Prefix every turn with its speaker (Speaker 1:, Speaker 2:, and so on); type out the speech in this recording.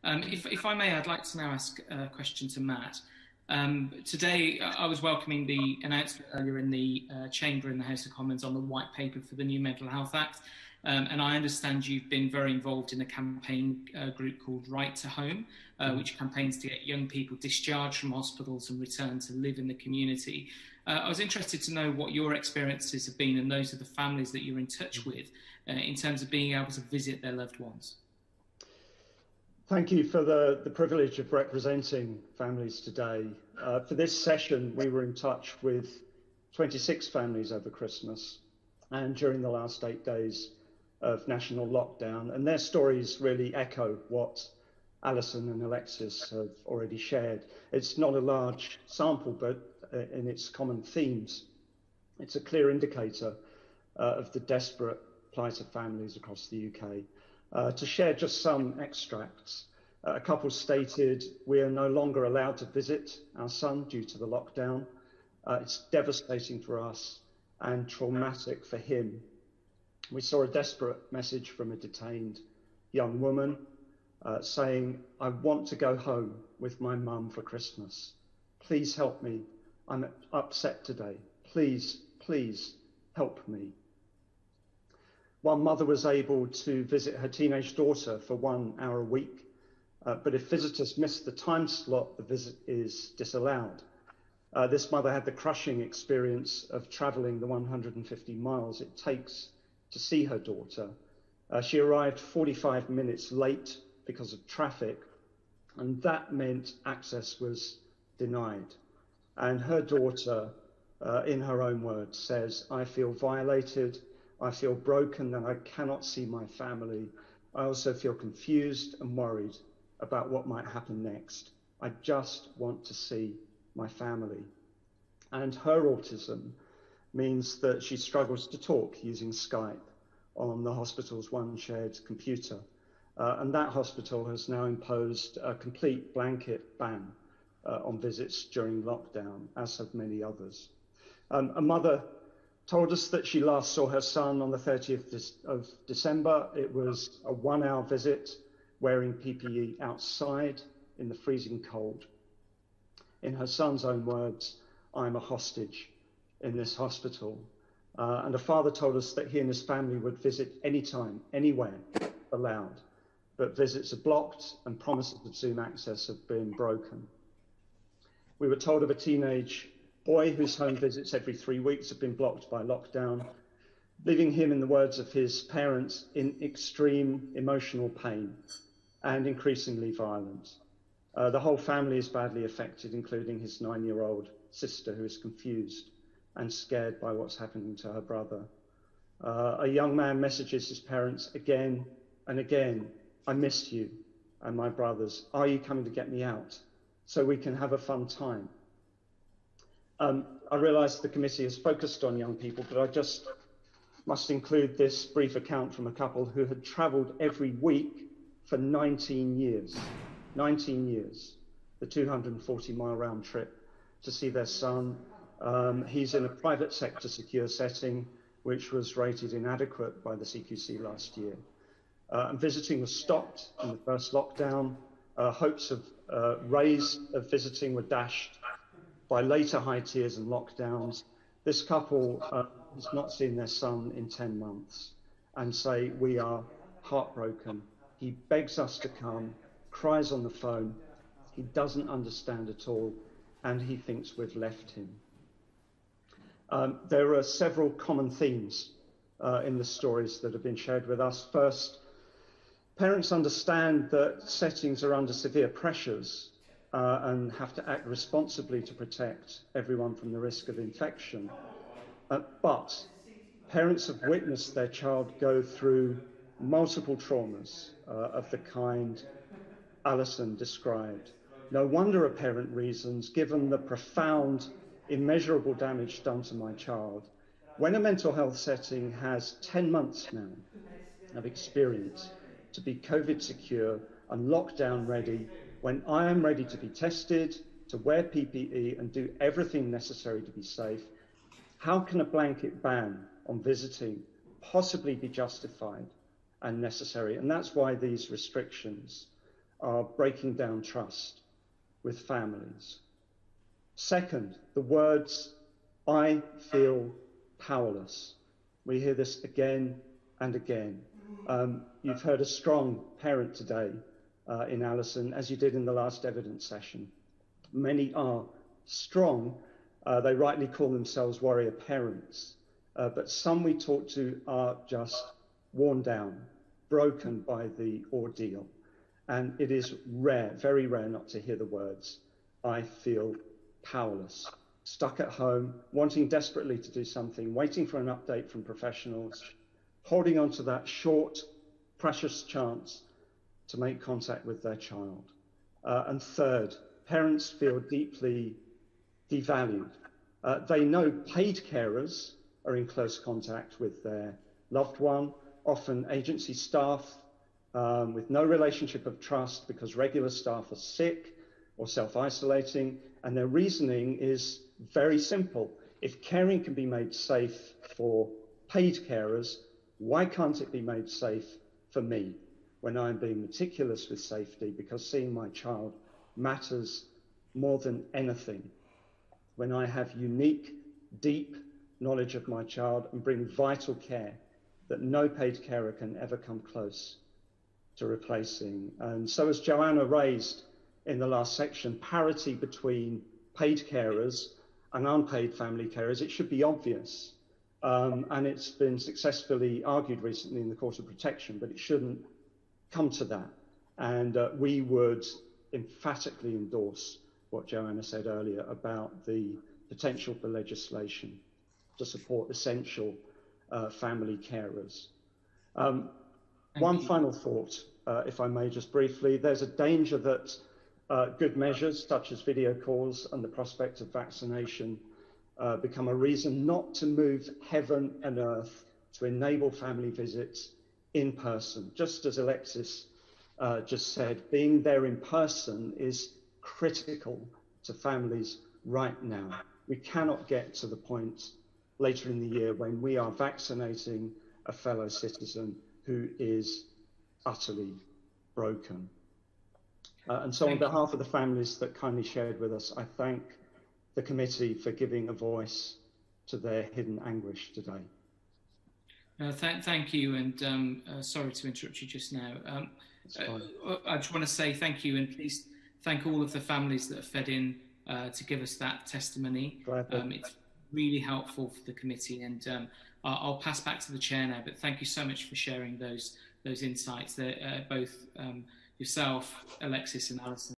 Speaker 1: If I may, I'd like to now ask a question to Matt. Today, I was welcoming the announcement earlier in the Chamber in the House of Commons on the White Paper for the new Mental Health Act. And I understand you've been very involved in a campaign group called Right to Home, which campaigns to get young people discharged from hospitals and returned to live in the community. I was interested to know what your experiences have been and those of the families that you're in touch with in terms of being able to visit their loved ones.
Speaker 2: Thank you for the privilege of representing families today. For this session, we were in touch with 26 families over Christmas and during the last 8 days of national lockdown, and their stories really echo what Alison and Alexis have already shared. It's not a large sample, but in its common themes, it's a clear indicator of the desperate plight of families across the UK. To share just some extracts, a couple stated, "We are no longer allowed to visit our son due to the lockdown. It's devastating for us and traumatic for him." We saw a desperate message from a detained young woman saying, "I want to go home with my mum for Christmas. Please help me. I'm upset today. Please, please help me." One mother was able to visit her teenage daughter for 1 hour a week, but if visitors miss the time slot, the visit is disallowed. This mother had the crushing experience of traveling the 150 miles it takes to see her daughter. She arrived 45 minutes late because of traffic, and that meant access was denied. And her daughter, in her own words, says, "I feel violated. I feel broken that I cannot see my family. I also feel confused and worried about what might happen next. I just want to see my family." And her autism means that she struggles to talk using Skype on the hospital's one shared computer. And that hospital has now imposed a complete blanket ban on visits during lockdown, as have many others. A mother told us that she last saw her son on the 30th of December. It was a 1 hour visit, wearing PPE outside in the freezing cold. In her son's own words, "I'm a hostage in this hospital." And a father told us that he and his family would visit anytime, anywhere allowed, but visits are blocked and promises of Zoom access have been broken. We were told of a teenage boy whose home visits every 3 weeks have been blocked by lockdown, leaving him, in the words of his parents, in extreme emotional pain and increasingly violent. The whole family is badly affected, including his 9-year-old sister, who is confused and scared by what's happening to her brother. A young man messages his parents again and again, "I miss you and my brothers. Are you coming to get me out so we can have a fun time?" I realise the committee is focused on young people, but I just must include this brief account from a couple who had travelled every week for 19 years, the 240-mile round trip to see their son. He's in a private sector secure setting, which was rated inadequate by the CQC last year. And visiting was stopped in the first lockdown. Hopes of visiting were dashed by later high tiers and lockdowns. This couple has not seen their son in 10 months and say, "We are heartbroken." He begs us to come, cries on the phone. He doesn't understand at all, and he thinks we've left him. There are several common themes in the stories that have been shared with us. First, parents understand that settings are under severe pressures and have to act responsibly to protect everyone from the risk of infection. But parents have witnessed their child go through multiple traumas of the kind Alison described. No wonder a parent reasons, given the profound, immeasurable damage done to my child, when a mental health setting has 10 months now of experience to be COVID secure and lockdown ready, when I am ready to be tested, to wear PPE and do everything necessary to be safe, how can a blanket ban on visiting possibly be justified and necessary? And that's why these restrictions are breaking down trust with families. Second, the words, "I feel powerless." We hear this again and again. You've heard a strong parent today in Alison, as you did in the last evidence session. Many are strong. They rightly call themselves warrior parents. But some we talk to are just worn down, broken by the ordeal. And it is rare, very rare, not to hear the words, "I feel powerless," stuck at home, wanting desperately to do something, waiting for an update from professionals, holding on to that short, precious chance to make contact with their child. And third, parents feel deeply devalued. They know paid carers are in close contact with their loved one, often agency staff with no relationship of trust because regular staff are sick or self-isolating, and their reasoning is very simple. If caring can be made safe for paid carers, why can't it be made safe for me when I'm being meticulous with safety, because seeing my child matters more than anything, when I have unique, deep knowledge of my child and bring vital care that no paid carer can ever come close to replacing. And so, as Joanna raised in the last section, parity between paid carers and unpaid family carers, it should be obvious. And it's been successfully argued recently in the Court of Protection, but it shouldn't come to that. And we would emphatically endorse what Joanna said earlier about the potential for legislation to support essential family carers. One final thought, if I may, just briefly. There's a danger that good measures such as video calls and the prospect of vaccination become a reason not to move heaven and earth to enable family visits in person. Just as Alexis just said, being there in person is critical to families right now. We cannot get to the point later in the year when we are vaccinating a fellow citizen who is utterly broken. And so on behalf of the families that kindly shared with us, I thank the committee for giving a voice to their hidden anguish today.
Speaker 1: Thank you, and sorry to interrupt you just now. I just want to say thank you, and please thank all of the families that have fed in to give us that testimony. It's really helpful for the committee, and I'll pass back to the chair now, but thank you so much for sharing those insights, both yourself, Alexis and Alison.